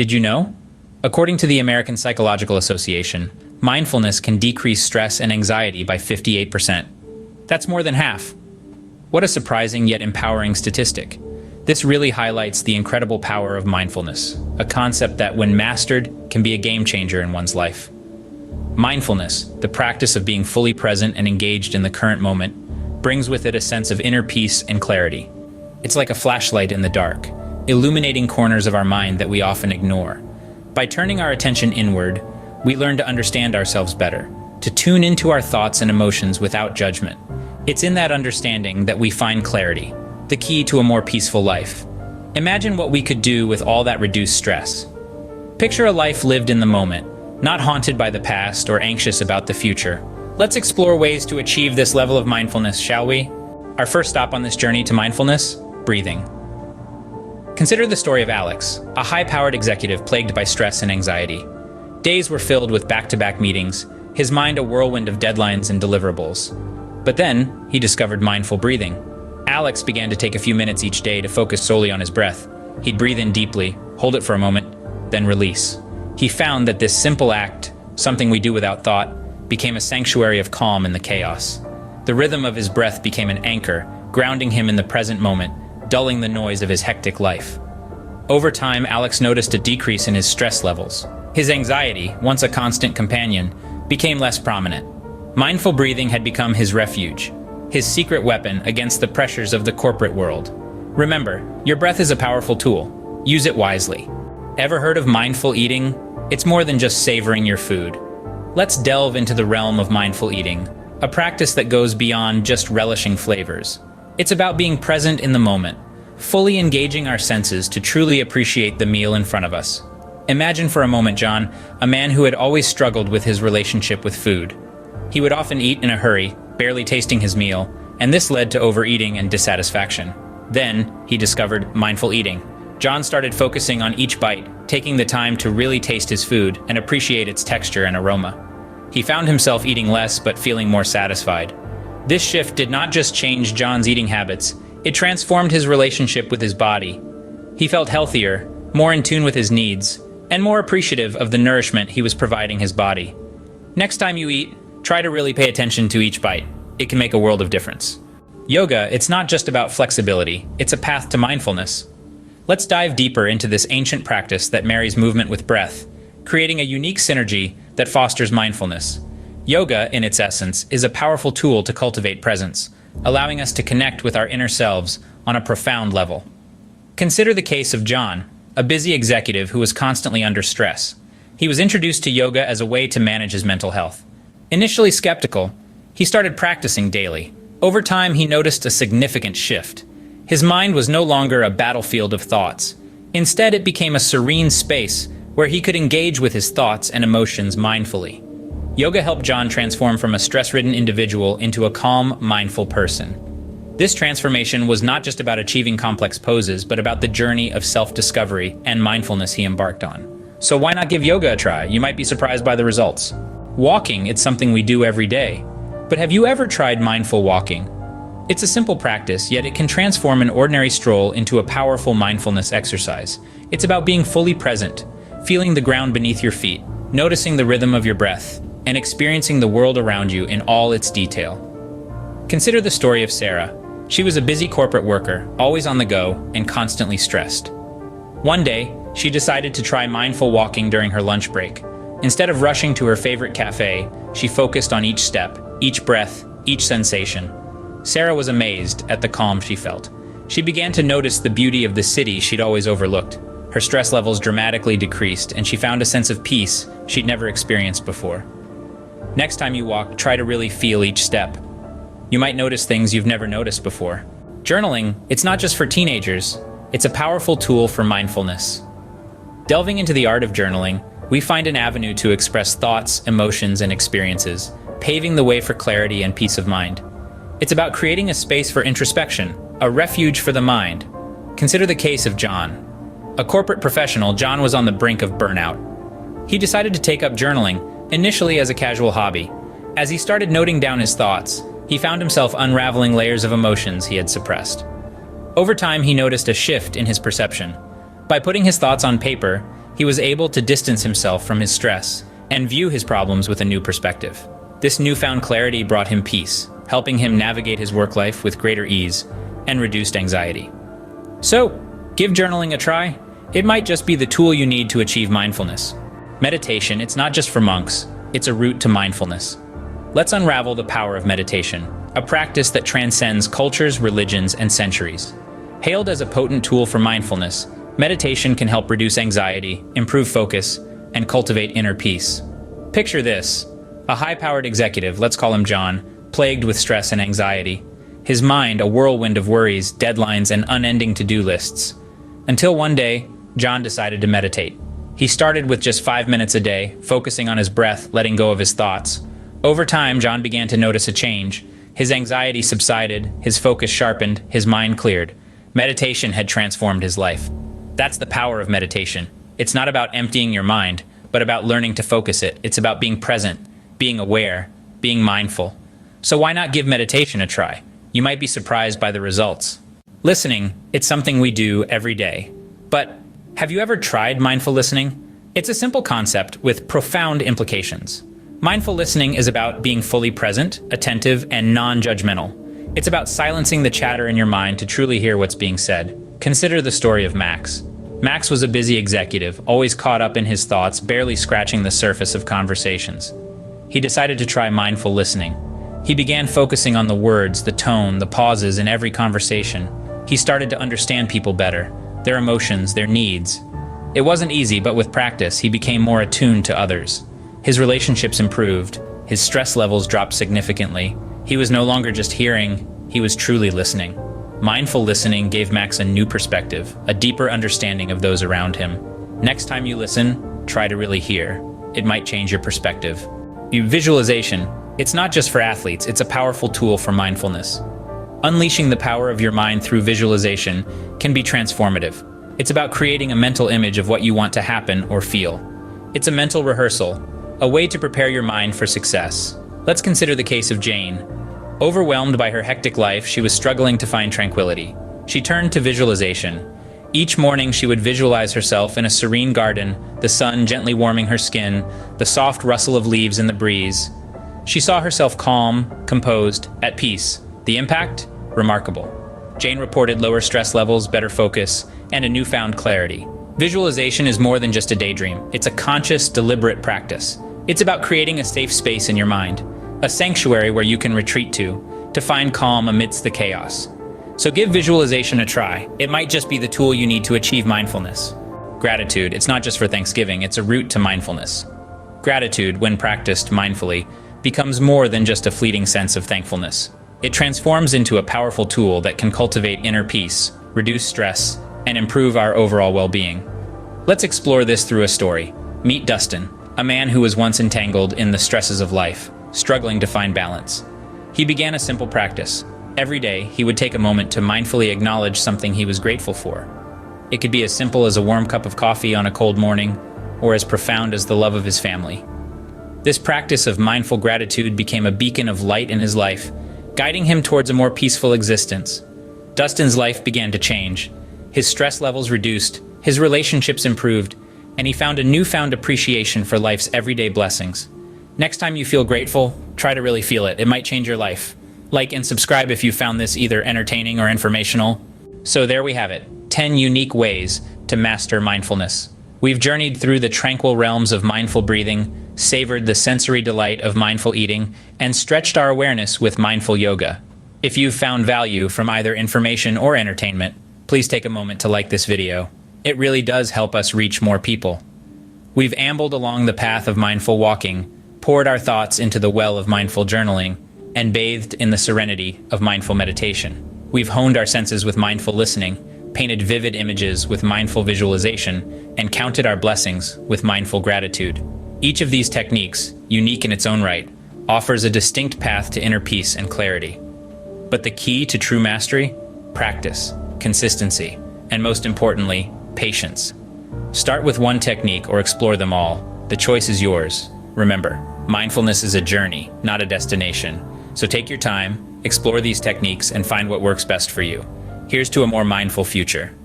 Did you know? According to the American Psychological Association, mindfulness can decrease stress and anxiety by 58%. That's more than half. What a surprising yet empowering statistic. This really highlights the incredible power of mindfulness, a concept that, when mastered, can be a game changer in one's life. Mindfulness, the practice of being fully present and engaged in the current moment, brings with it a sense of inner peace and clarity. It's like a flashlight in the dark, illuminating corners of our mind that we often ignore. By turning our attention inward, we learn to understand ourselves better, to tune into our thoughts and emotions without judgment. It's in that understanding that we find clarity, the key to a more peaceful life. Imagine what we could do with all that reduced stress. Picture a life lived in the moment, not haunted by the past or anxious about the future. Let's explore ways to achieve this level of mindfulness, shall we? Our first stop on this journey to mindfulness: breathing. Consider the story of Alex, a high-powered executive plagued by stress and anxiety. Days were filled with back-to-back meetings, his mind a whirlwind of deadlines and deliverables. But then, he discovered mindful breathing. Alex began to take a few minutes each day to focus solely on his breath. He'd breathe in deeply, hold it for a moment, then release. He found that this simple act, something we do without thought, became a sanctuary of calm in the chaos. The rhythm of his breath became an anchor, grounding him in the present moment, dulling the noise of his hectic life. Over time, Alex noticed a decrease in his stress levels. His anxiety, once a constant companion, became less prominent. Mindful breathing had become his refuge, his secret weapon against the pressures of the corporate world. Remember, your breath is a powerful tool. Use it wisely. Ever heard of mindful eating? It's more than just savoring your food. Let's delve into the realm of mindful eating, a practice that goes beyond just relishing flavors. It's about being present in the moment, fully engaging our senses to truly appreciate the meal in front of us. Imagine for a moment John, a man who had always struggled with his relationship with food. He would often eat in a hurry, barely tasting his meal, and this led to overeating and dissatisfaction. Then, he discovered mindful eating. John started focusing on each bite, taking the time to really taste his food and appreciate its texture and aroma. He found himself eating less but feeling more satisfied. This shift did not just change John's eating habits, it transformed his relationship with his body. He felt healthier, more in tune with his needs, and more appreciative of the nourishment he was providing his body. Next time you eat, try to really pay attention to each bite. It can make a world of difference. Yoga, it's not just about flexibility, it's a path to mindfulness. Let's dive deeper into this ancient practice that marries movement with breath, creating a unique synergy that fosters mindfulness. Yoga, in its essence, is a powerful tool to cultivate presence, allowing us to connect with our inner selves on a profound level. Consider the case of John, a busy executive who was constantly under stress. He was introduced to yoga as a way to manage his mental health. Initially skeptical, he started practicing daily. Over time, he noticed a significant shift. His mind was no longer a battlefield of thoughts. Instead, it became a serene space where he could engage with his thoughts and emotions mindfully. Yoga helped John transform from a stress-ridden individual into a calm, mindful person. This transformation was not just about achieving complex poses, but about the journey of self-discovery and mindfulness he embarked on. So why not give yoga a try? You might be surprised by the results. Walking, it's something we do every day. But have you ever tried mindful walking? It's a simple practice, yet it can transform an ordinary stroll into a powerful mindfulness exercise. It's about being fully present, feeling the ground beneath your feet, noticing the rhythm of your breath, and experiencing the world around you in all its detail. Consider the story of Sarah. She was a busy corporate worker, always on the go, and constantly stressed. One day, she decided to try mindful walking during her lunch break. Instead of rushing to her favorite cafe, she focused on each step, each breath, each sensation. Sarah was amazed at the calm she felt. She began to notice the beauty of the city she'd always overlooked. Her stress levels dramatically decreased, and she found a sense of peace she'd never experienced before. Next time you walk, try to really feel each step. You might notice things you've never noticed before. Journaling, it's not just for teenagers. It's a powerful tool for mindfulness. Delving into the art of journaling, we find an avenue to express thoughts, emotions, and experiences, paving the way for clarity and peace of mind. It's about creating a space for introspection, a refuge for the mind. Consider the case of John. A corporate professional, John was on the brink of burnout. He decided to take up journaling, initially as a casual hobby. As he started noting down his thoughts, he found himself unraveling layers of emotions he had suppressed. Over time, he noticed a shift in his perception. By putting his thoughts on paper, He was able to distance himself from his stress and view his problems with a new perspective. This newfound clarity brought him peace, helping him navigate his work life with greater ease and reduced anxiety. So, give journaling a try. It might just be the tool you need to achieve mindfulness. Meditation, it's not just for monks, it's a route to mindfulness. Let's unravel the power of meditation, a practice that transcends cultures, religions, and centuries. Hailed as a potent tool for mindfulness, meditation can help reduce anxiety, improve focus, and cultivate inner peace. Picture this: a high-powered executive, let's call him John, plagued with stress and anxiety. His mind a whirlwind of worries, deadlines, and unending to-do lists. Until one day, John decided to meditate. He started with just 5 minutes a day, focusing on his breath, letting go of his thoughts. Over time, John began to notice a change. His anxiety subsided, his focus sharpened, his mind cleared. Meditation had transformed his life. That's the power of meditation. It's not about emptying your mind, but about learning to focus it. It's about being present, being aware, being mindful. So why not give meditation a try? You might be surprised by the results. Listening, it's something we do every day. But have you ever tried mindful listening? It's a simple concept with profound implications. Mindful listening is about being fully present, attentive, and non-judgmental. It's about silencing the chatter in your mind to truly hear what's being said. Consider the story of Max. Max was a busy executive, always caught up in his thoughts, barely scratching the surface of conversations. He decided to try mindful listening. He began focusing on the words, the tone, the pauses in every conversation. He started to understand people better, their emotions, their needs. It wasn't easy, but with practice, he became more attuned to others. His relationships improved. His stress levels dropped significantly. He was no longer just hearing, he was truly listening. Mindful listening gave Max a new perspective, a deeper understanding of those around him. Next time you listen, try to really hear. It might change your perspective. Visualization. It's not just for athletes, it's a powerful tool for mindfulness. Unleashing the power of your mind through visualization can be transformative. It's about creating a mental image of what you want to happen or feel. It's a mental rehearsal, a way to prepare your mind for success. Let's consider the case of Jane. Overwhelmed by her hectic life, she was struggling to find tranquility. She turned to visualization. Each morning, she would visualize herself in a serene garden, the sun gently warming her skin, the soft rustle of leaves in the breeze. She saw herself calm, composed, at peace. The impact? Remarkable. Jane reported lower stress levels, better focus, and a newfound clarity. Visualization is more than just a daydream. It's a conscious, deliberate practice. It's about creating a safe space in your mind, a sanctuary where you can retreat to find calm amidst the chaos. So give visualization a try. It might just be the tool you need to achieve mindfulness. Gratitude, it's not just for Thanksgiving, it's a route to mindfulness. Gratitude, when practiced mindfully, becomes more than just a fleeting sense of thankfulness. It transforms into a powerful tool that can cultivate inner peace, reduce stress, and improve our overall well-being. Let's explore this through a story. Meet Dustin, a man who was once entangled in the stresses of life, struggling to find balance. He began a simple practice. Every day, he would take a moment to mindfully acknowledge something he was grateful for. It could be as simple as a warm cup of coffee on a cold morning, or as profound as the love of his family. This practice of mindful gratitude became a beacon of light in his life, guiding him towards a more peaceful existence. Dustin's life began to change. His stress levels reduced, his relationships improved, and he found a newfound appreciation for life's everyday blessings. Next time you feel grateful, try to really feel it. It might change your life. Like and subscribe if you found this either entertaining or informational. So there we have it, 10 unique ways to master mindfulness. We've journeyed through the tranquil realms of mindful breathing, savored the sensory delight of mindful eating, and stretched our awareness with mindful yoga. If you've found value from either information or entertainment, please take a moment to like this video. It really does help us reach more people. We've ambled along the path of mindful walking, poured our thoughts into the well of mindful journaling, and bathed in the serenity of mindful meditation. We've honed our senses with mindful listening, painted vivid images with mindful visualization, and counted our blessings with mindful gratitude. Each of these techniques, unique in its own right, offers a distinct path to inner peace and clarity. But the key to true mastery? Practice, consistency, and most importantly, patience. Start with one technique or explore them all. The choice is yours. Remember, mindfulness is a journey, not a destination. So take your time, explore these techniques, and find what works best for you. Here's to a more mindful future.